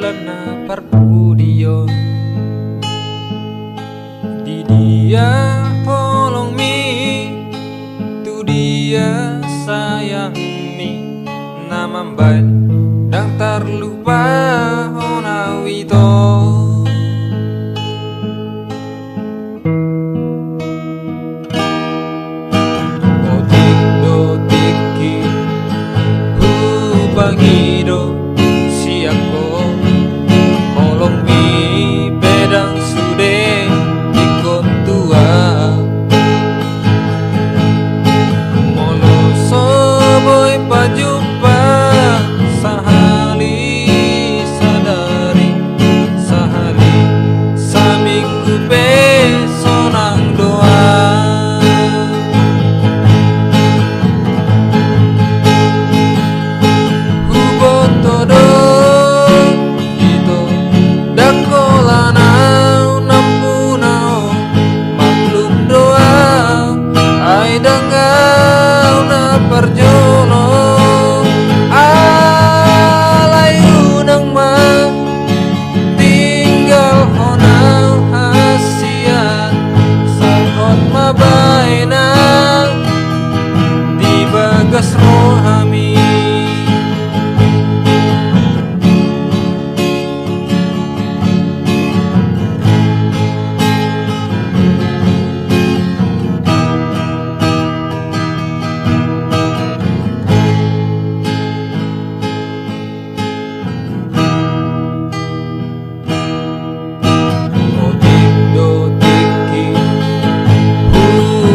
lena parpudio di dia holong mi tu dia sayang mi namambai dang terlupa hona wito otik do tiki hu bangido siako holong mi bedang sude ikon tua molo soboy pajumpa sahali sadari sahali saminggu pe sonang doa hubotodo ito dakolanau nampunau maklum doa ay dangau na parjolo alay unang ma tinggal honau hasiat sakot mabayna di bagas rohami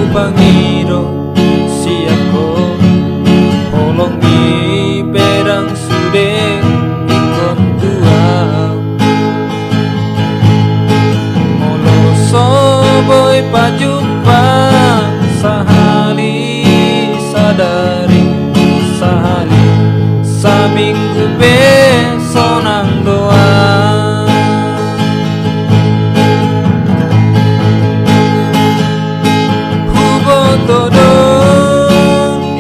bangido siako holong mi pedang sude ikon tua molo soboy pajumpa sahali sadari sahali saminggu pe sonang doa todo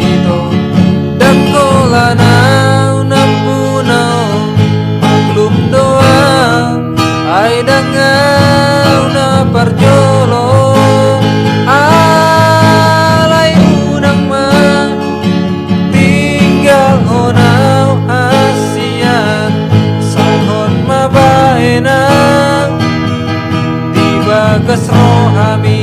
ito dakolanau nampunau maklum doa ay dangau na parjolo alay unang ma tinggal honau hasiat sakon mabayna di bagas rohami